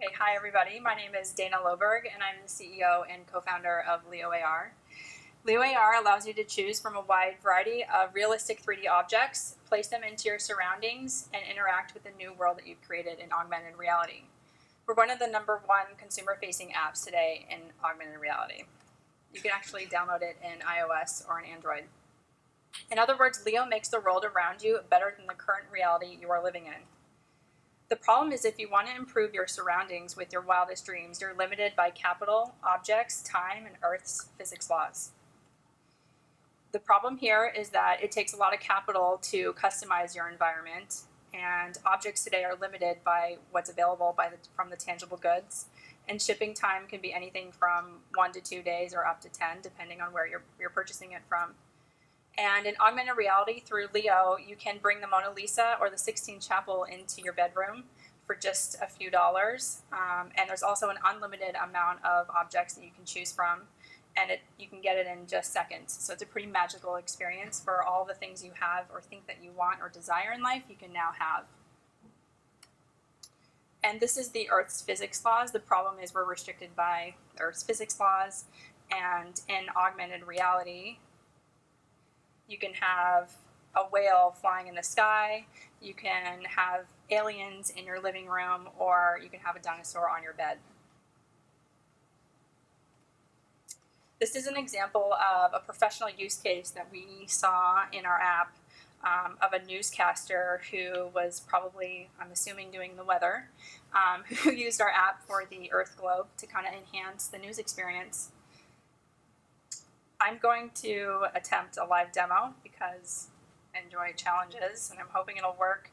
Okay, hi everybody. My name is Dana Loberg, and I'm the CEO and co-founder of Leo AR. Leo AR allows you to choose from a wide variety of realistic 3D objects, place them into your surroundings, and interact with the new world that you've created in augmented reality. We're one of the #1 consumer-facing apps today in augmented reality. You can actually download it in iOS or on Android. In other words, Leo makes the world around you better than the current reality you are living in. The problem is if you want to improve your surroundings with your wildest dreams, you're limited by capital, objects, time, and Earth's physics laws. The problem here is that it takes a lot of capital to customize your environment, and objects today are limited by what's available from the tangible goods, and shipping time can be anything from 1 to 2 days or up to 10, depending on where you're purchasing it from. And in augmented reality, through Leo, you can bring the Mona Lisa or the Sistine Chapel into your bedroom for just a few dollars. And there's also an unlimited amount of objects that you can choose from, and you can get it in just seconds. So it's a pretty magical experience for all the things you have or think that you want or desire in life, you can now have. And this is the Earth's physics laws. The problem is we're restricted by the Earth's physics laws, and in augmented reality, you can have a whale flying in the sky, you can have aliens in your living room, or you can have a dinosaur on your bed. This is an example of a professional use case that we saw in our app of a newscaster who was probably, I'm assuming, doing the weather, who used our app for the Earth globe to kind of enhance the news experience. I'm going to attempt a live demo because I enjoy challenges, and I'm hoping it'll work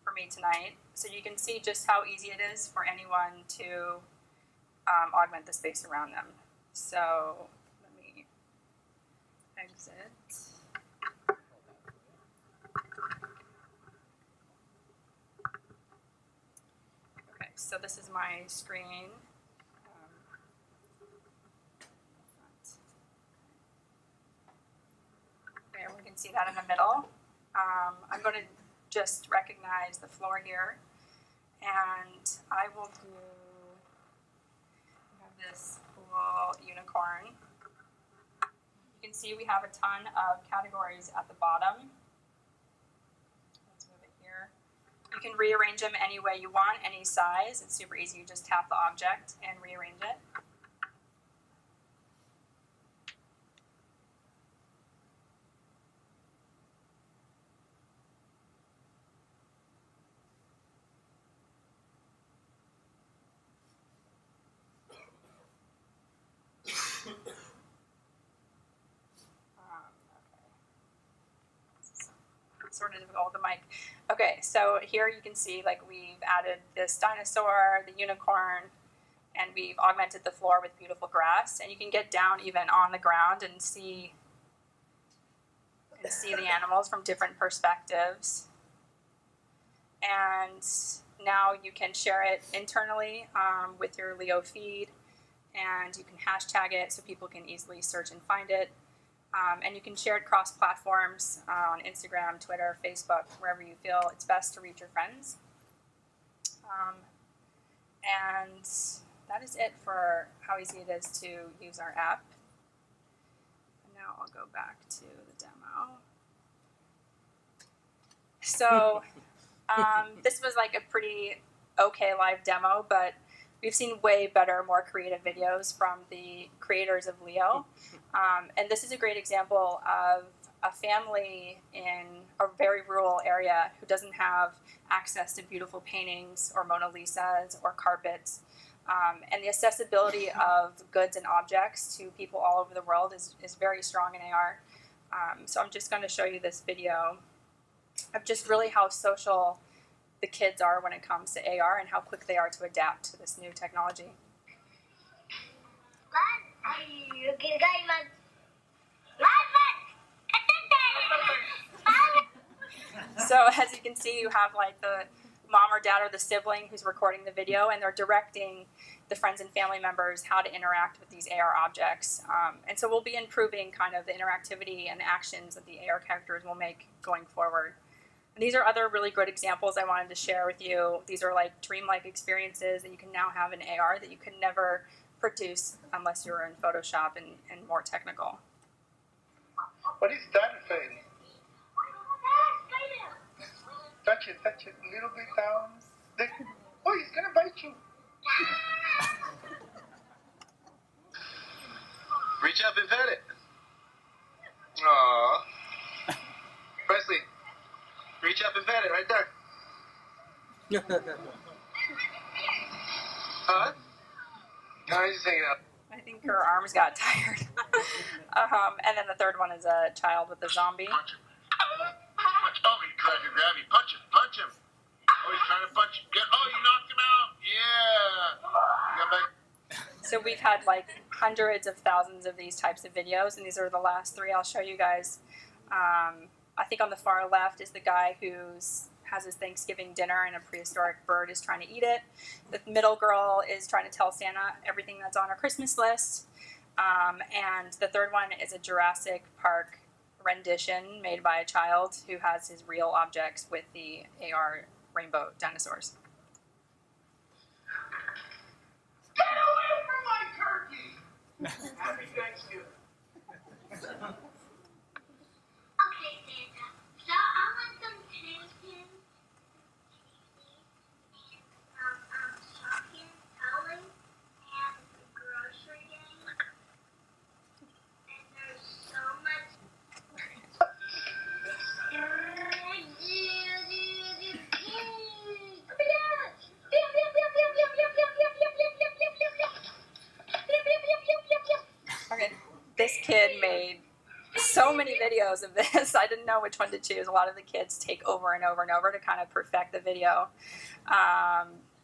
for me tonight. So you can see just how easy it is for anyone to augment the space around them. So let me exit. Okay, so this is my screen. We can see that in the middle. I'm going to just recognize the floor here, and I will do this cool unicorn. You can see we have a ton of categories at the bottom. Let's move it here. You can rearrange them any way you want, any size. It's super easy. You just tap the object and rearrange it. Sort of difficult with the mic. Okay, so here you can see we've added this dinosaur, the unicorn, and we've augmented the floor with beautiful grass. And you can get down even on the ground and see the animals from different perspectives. And now you can share it internally with your Leo feed, and you can hashtag it so people can easily search and find it. And you can share it cross platforms on Instagram, Twitter, Facebook, wherever you feel it's best to reach your friends. And that is it for how easy it is to use our app. And now I'll go back to the demo. So this was like a pretty okay live demo, but we've seen way better, more creative videos from the creators of Leo. And this is a great example of a family in a very rural area who doesn't have access to beautiful paintings or Mona Lisas or carpets. And the accessibility of goods and objects to people all over the world is very strong in AR. So I'm just going to show you this video of just really how social the kids are when it comes to AR and how quick they are to adapt to this new technology. So as you can see, you have the mom or dad or the sibling who's recording the video, and they're directing the friends and family members how to interact with these AR objects. And so we'll be improving kind of the interactivity and actions that the AR characters will make going forward. And these are other really good examples I wanted to share with you. These are like dreamlike experiences that you can now have in AR that you could never produce unless you were in Photoshop and more technical. What is that thing? Touch it, a little bit down. Oh, he's gonna bite you. Reach up and pet it. Aww. Presley, reach up and pet it right there. Huh? No, he's just hanging out. I think her arms got tired. And then the third one is a child with a zombie. Punch him. Punch. Oh, he tried to grab you. Punch him. Punch him. Oh, he's trying to punch you. Oh, you knocked him out. Yeah. You got back. So we've had like hundreds of thousands of these types of videos, and these are the last three I'll show you guys. I think on the far left is the guy who has his Thanksgiving dinner and a prehistoric bird is trying to eat it. The middle girl is trying to tell Santa everything that's on her Christmas list. And the third one is a Jurassic Park rendition made by a child who has his real objects with the AR rainbow dinosaurs. Get away from my turkey! Happy Thanksgiving. Okay, Santa. So I want some pumpkin, shopping, towing, and grocery game. And there's so much. Okay, this kid made so many videos of this. I didn't know which one to choose. A lot of the kids take over and over and over to kind of perfect the video.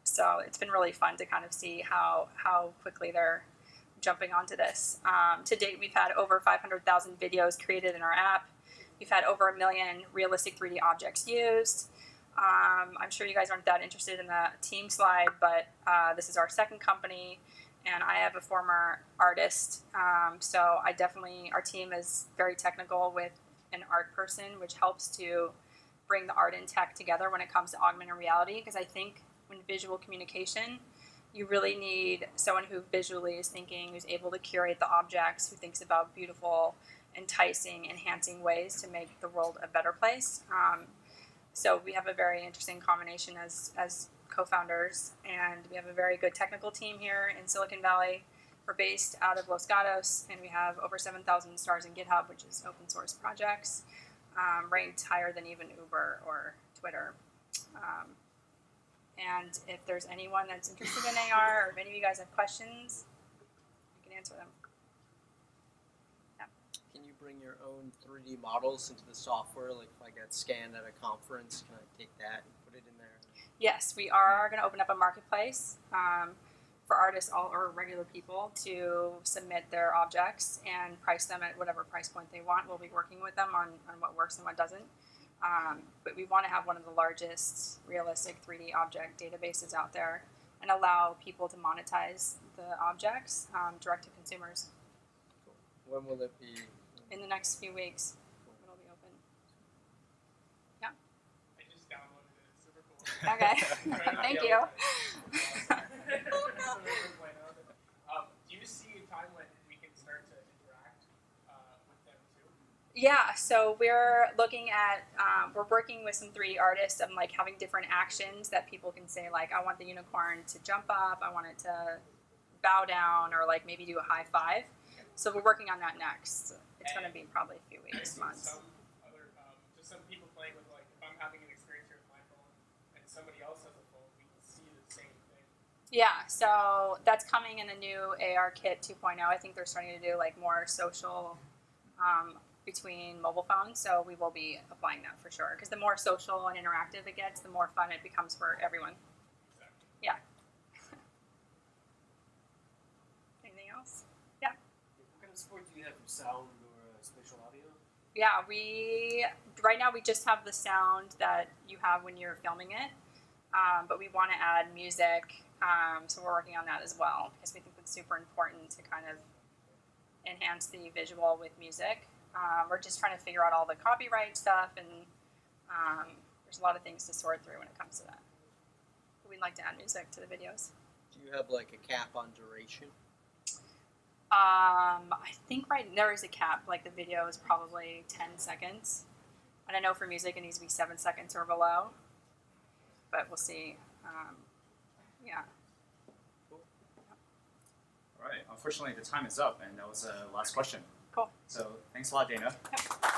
So it's been really fun to kind of see how quickly they're jumping onto this. To date, we've had over 500,000 videos created in our app. We've had over 1 million realistic 3D objects used. I'm sure you guys aren't that interested in the team slide, but this is our second company, and I have a former artist. So our team is very technical with an art person, which helps to bring the art and tech together when it comes to augmented reality, because I think when visual communication, you really need someone who visually is thinking, who's able to curate the objects, who thinks about beautiful, enticing, enhancing ways to make the world a better place. So we have a very interesting combination as co-founders, and we have a very good technical team here in Silicon Valley. We're based out of Los Gatos, and we have over 7,000 stars in GitHub, which is open source projects, ranked higher than even Uber or Twitter. And if there's anyone that's interested in AR, or if any of you guys have questions, you can answer them. Can you bring your own 3D models into the software? Like if I get scanned at a conference, can I take that and put it in there? Yes, we are going to open up a marketplace for artists or regular people to submit their objects and price them at whatever price point they want. We'll be working with them on what works and what doesn't. But we want to have one of the largest realistic 3D object databases out there and allow people to monetize the objects direct to consumers. Cool. When will it be? In the next few weeks, it'll be open. Yeah. I just downloaded it. It's super cool. Okay. Thank you. Do you see a time when we can start to interact with them too? Yeah, so we're looking at, we're working with some 3D artists and like having different actions that people can say, like, I want the unicorn to jump up, I want it to bow down, or like maybe do a high five. So we're working on that next. It's going to be probably a few weeks, months. Some other, just some people playing with, like, if I'm having an experience here with my phone and somebody else has a phone, we can see the same thing. Yeah, so that's coming in the new AR Kit 2.0. I think they're starting to do like more social between mobile phones, so we will be applying that for sure. Because the more social and interactive it gets, the more fun it becomes for everyone. Exactly. Yeah. Anything else? Yeah. What kind of support do you have for sound or spatial audio? Yeah, right now we just have the sound that you have when you're filming it, but we want to add music, so we're working on that as well, because we think it's super important to kind of enhance the visual with music. We're just trying to figure out all the copyright stuff and there's a lot of things to sort through when it comes to that. But we'd like to add music to the videos. Do you have like a cap on duration? I think there is a cap. Like the video is probably 10 seconds. And I know for music it needs to be 7 seconds or below. But we'll see. Yeah. All right. Unfortunately, the time is up, and that was the last question. Cool. So thanks a lot, Dana. Yep.